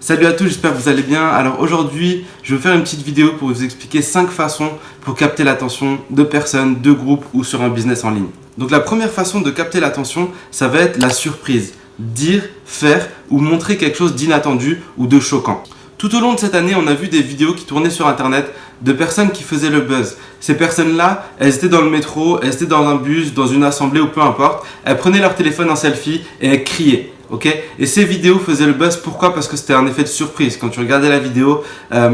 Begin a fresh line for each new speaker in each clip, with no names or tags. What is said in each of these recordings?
Salut à tous, j'espère que vous allez bien. Alors aujourd'hui, je vais faire une petite vidéo pour vous expliquer 5 façons pour capter l'attention de personnes, de groupes ou sur un business en ligne. Donc la première façon de capter l'attention, ça va être la surprise. Dire, faire ou montrer quelque chose d'inattendu ou de choquant. Tout au long de cette année, on a vu des vidéos qui tournaient sur internet de personnes qui faisaient le buzz. Ces personnes-là, elles étaient dans le métro, elles étaient dans un bus, dans une assemblée ou peu importe. Elles prenaient leur téléphone en selfie et elles criaient. Okay, et ces vidéos faisaient le buzz, pourquoi? Parce que c'était un effet de surprise. Quand tu regardais la vidéo,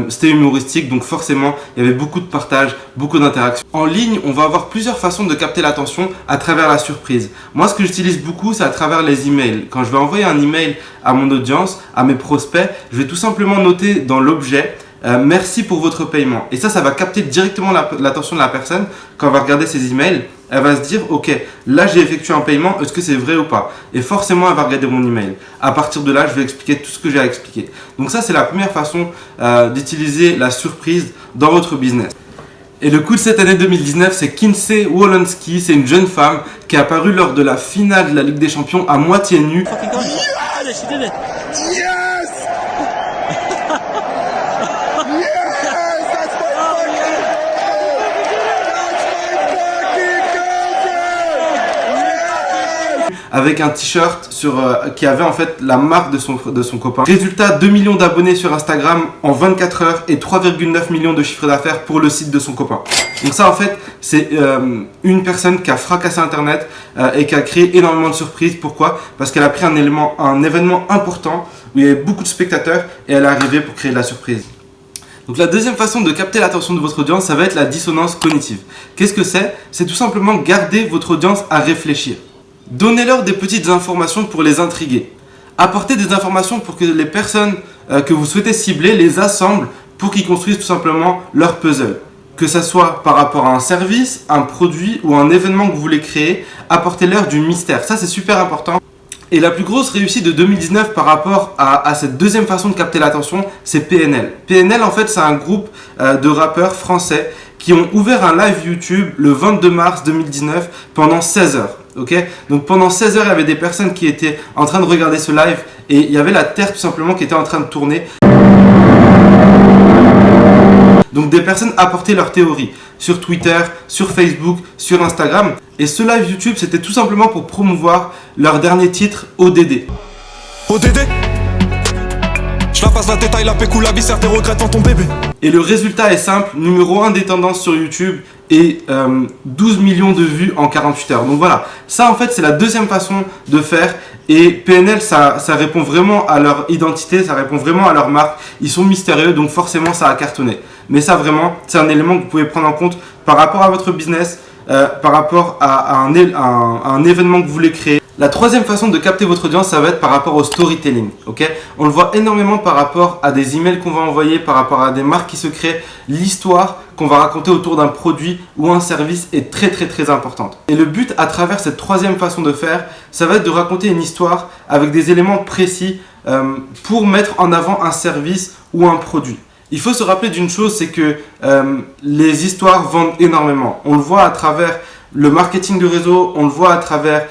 c'était humoristique, donc forcément, il y avait beaucoup de partage, beaucoup d'interactions. En ligne, on va avoir plusieurs façons de capter l'attention à travers la surprise. Moi, ce que j'utilise beaucoup, c'est à travers les emails. Quand je vais envoyer un email à mon audience, à mes prospects, je vais tout simplement noter dans l'objet merci pour votre paiement. Et ça va capter directement l'attention de la personne. Quand elle va regarder ses emails, elle va se dire ok, là j'ai effectué un paiement, est-ce que c'est vrai ou pas? Et forcément elle va regarder mon email. À partir de là, je vais expliquer tout ce que j'ai à expliquer. Donc ça, c'est la première façon d'utiliser la surprise dans votre business. Et le coup de cette année 2019, c'est Kinsey Wolonski. C'est une jeune femme qui est apparue lors de la finale de la Ligue des Champions à moitié nue. Avec un t-shirt qui avait en fait la marque de son copain. Résultat, 2 millions d'abonnés sur Instagram en 24 heures et 3,9 millions de chiffre d'affaires pour le site de son copain. Donc ça en fait, c'est une personne qui a fracassé Internet et qui a créé énormément de surprises. Pourquoi? Parce qu'elle a pris un événement important où il y avait beaucoup de spectateurs et elle est arrivée pour créer de la surprise. Donc la deuxième façon de capter l'attention de votre audience, ça va être la dissonance cognitive. Qu'est-ce que c'est? C'est tout simplement garder votre audience à réfléchir. Donnez-leur des petites informations pour les intriguer. Apportez des informations pour que les personnes que vous souhaitez cibler les assemblent pour qu'ils construisent tout simplement leur puzzle. Que ce soit par rapport à un service, un produit ou un événement que vous voulez créer, apportez-leur du mystère. Ça, c'est super important. Et la plus grosse réussite de 2019 par rapport à cette deuxième façon de capter l'attention, c'est PNL. PNL, en fait, c'est un groupe de rappeurs français qui ont ouvert un live YouTube le 22 mars 2019 pendant 16 heures. Okay, donc pendant 16 heures, il y avait des personnes qui étaient en train de regarder ce live et il y avait la Terre tout simplement qui était en train de tourner. Donc des personnes apportaient leurs théories sur Twitter, sur Facebook, sur Instagram. Et ce live YouTube, c'était tout simplement pour promouvoir leur dernier titre, ODD.
ODD, je la passe la détail, la pécou, la viscère, tes regrets dans ton bébé.
Et le résultat est simple, numéro 1 des tendances sur YouTube et 12 millions de vues en 48 heures. Donc voilà, ça en fait c'est la deuxième façon de faire. Et PNL, ça répond vraiment à leur identité, ça répond vraiment à leur marque. Ils sont mystérieux, donc forcément ça a cartonné. Mais ça vraiment, c'est un élément que vous pouvez prendre en compte par rapport à votre business, par rapport à un événement que vous voulez créer. La troisième façon de capter votre audience, ça va être par rapport au storytelling. Okay, on le voit énormément par rapport à des emails qu'on va envoyer, par rapport à des marques qui se créent. L'histoire qu'on va raconter autour d'un produit ou un service est très très très importante. Et le but à travers cette troisième façon de faire, ça va être de raconter une histoire avec des éléments précis pour mettre en avant un service ou un produit. Il faut se rappeler d'une chose, c'est que les histoires vendent énormément. On le voit à travers le marketing de réseau, on le voit à travers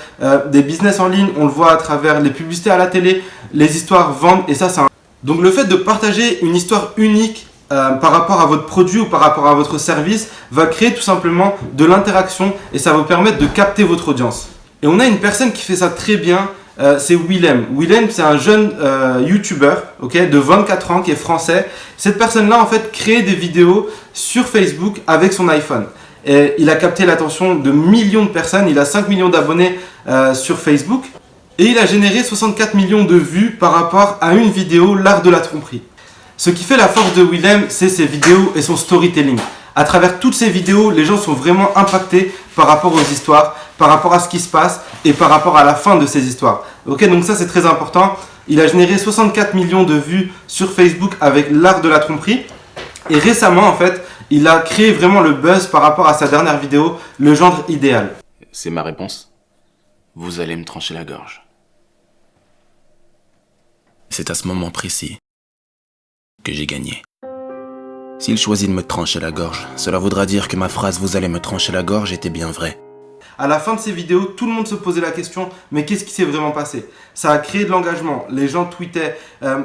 des business en ligne, on le voit à travers les publicités à la télé. Les histoires vendent et ça, c'est Donc le fait de partager une histoire unique par rapport à votre produit ou par rapport à votre service va créer tout simplement de l'interaction et ça va vous permettre de capter votre audience. Et on a une personne qui fait ça très bien, c'est Willem. Willem, c'est un jeune YouTuber de 24 ans qui est français. Cette personne-là, en fait, crée des vidéos sur Facebook avec son iPhone. Et il a capté l'attention de millions de personnes. Il a 5 millions d'abonnés sur Facebook. Et il a généré 64 millions de vues par rapport à une vidéo, l'art de la tromperie. Ce qui fait la force de Willem, c'est ses vidéos et son storytelling. À travers toutes ces vidéos, les gens sont vraiment impactés par rapport aux histoires, par rapport à ce qui se passe et par rapport à la fin de ces histoires. Ok, donc ça c'est très important. Il a généré 64 millions de vues sur Facebook avec l'art de la tromperie. Et récemment, en fait, il a créé vraiment le buzz par rapport à sa dernière vidéo, le gendre idéal.
C'est ma réponse. Vous allez me trancher la gorge. C'est à ce moment précis que j'ai gagné. S'il choisit de me trancher la gorge, cela voudra dire que ma phrase « vous allez me trancher la gorge » était bien vraie.
À la fin de ces vidéos, tout le monde se posait la question, mais qu'est-ce qui s'est vraiment passé? Ça a créé de l'engagement, les gens tweetaient,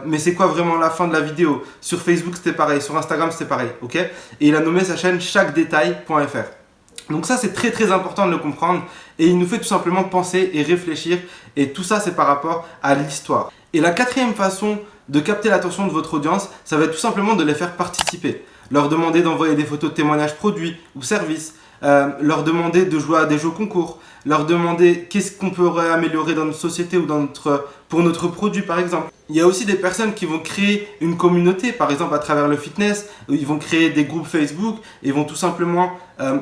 mais c'est quoi vraiment la fin de la vidéo? Sur Facebook c'était pareil, sur Instagram c'était pareil, ok? Et il a nommé sa chaîne chaquedetail.fr. Donc ça c'est très très important de le comprendre et il nous fait tout simplement penser et réfléchir et tout ça c'est par rapport à l'histoire. Et la quatrième façon de capter l'attention de votre audience, ça va être tout simplement de les faire participer. Leur demander d'envoyer des photos de témoignages produits ou services, leur demander de jouer à des jeux concours, leur demander qu'est-ce qu'on pourrait améliorer dans notre société ou pour notre produit par exemple. Il y a aussi des personnes qui vont créer une communauté, par exemple à travers le fitness, où ils vont créer des groupes Facebook et vont tout simplement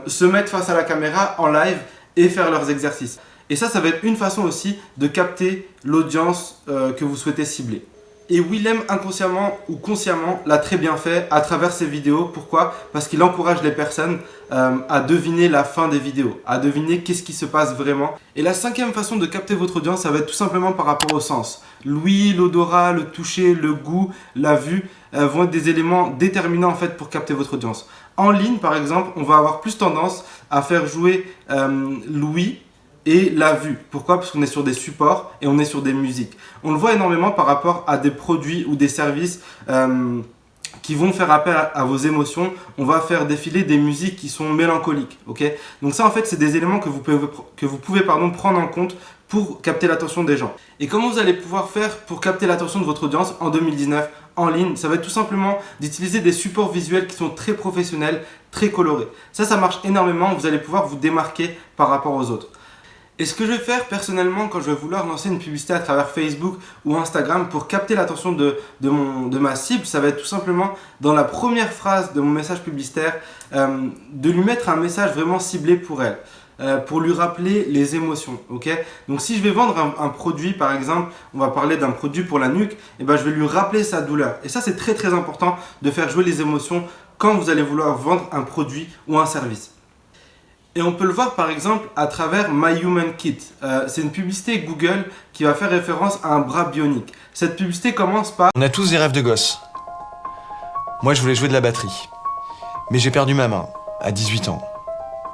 se mettre face à la caméra en live et faire leurs exercices. Et ça va être une façon aussi de capter l'audience que vous souhaitez cibler. Et Willem, inconsciemment ou consciemment, l'a très bien fait à travers ses vidéos. Pourquoi? Parce qu'il encourage les personnes à deviner la fin des vidéos, à deviner qu'est-ce qui se passe vraiment. Et la cinquième façon de capter votre audience, ça va être tout simplement par rapport au sens. L'ouïe, l'odorat, le toucher, le goût, la vue vont être des éléments déterminants en fait pour capter votre audience. En ligne, par exemple, on va avoir plus tendance à faire jouer l'ouïe et la vue. Pourquoi? Parce qu'on est sur des supports et on est sur des musiques. On le voit énormément par rapport à des produits ou des services qui vont faire appel à vos émotions. On va faire défiler des musiques qui sont mélancoliques. Okay? Donc ça en fait c'est des éléments que vous pouvez prendre en compte pour capter l'attention des gens. Et comment vous allez pouvoir faire pour capter l'attention de votre audience en 2019 en ligne? Ça va être tout simplement d'utiliser des supports visuels qui sont très professionnels, très colorés. Ça marche énormément, vous allez pouvoir vous démarquer par rapport aux autres. Et ce que je vais faire personnellement quand je vais vouloir lancer une publicité à travers Facebook ou Instagram pour capter l'attention de ma cible, ça va être tout simplement dans la première phrase de mon message publicitaire de lui mettre un message vraiment ciblé pour elle. Pour lui rappeler les émotions, ok? Donc si je vais vendre un produit, par exemple, on va parler d'un produit pour la nuque, et ben je vais lui rappeler sa douleur. Et ça c'est très très important de faire jouer les émotions quand vous allez vouloir vendre un produit ou un service. Et on peut le voir par exemple à travers My Human Kit. C'est une publicité Google qui va faire référence à un bras bionique. Cette publicité commence par
On a tous des rêves de gosse. Moi, je voulais jouer de la batterie. Mais j'ai perdu ma main, à 18 ans.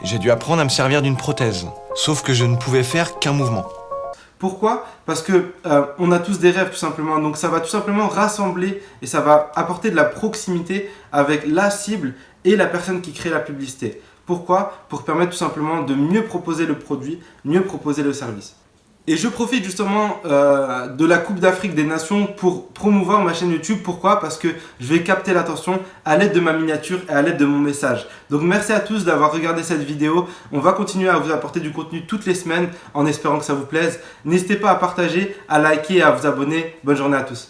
J'ai dû apprendre à me servir d'une prothèse. Sauf que je ne pouvais faire qu'un mouvement.
Pourquoi? Parce que on a tous des rêves tout simplement. Donc ça va tout simplement rassembler et ça va apporter de la proximité avec la cible et la personne qui crée la publicité. Pourquoi? Pour permettre tout simplement de mieux proposer le produit, mieux proposer le service. Et je profite justement de la Coupe d'Afrique des Nations pour promouvoir ma chaîne YouTube. Pourquoi? Parce que je vais capter l'attention à l'aide de ma miniature et à l'aide de mon message. Donc merci à tous d'avoir regardé cette vidéo. On va continuer à vous apporter du contenu toutes les semaines en espérant que ça vous plaise. N'hésitez pas à partager, à liker et à vous abonner. Bonne journée à tous.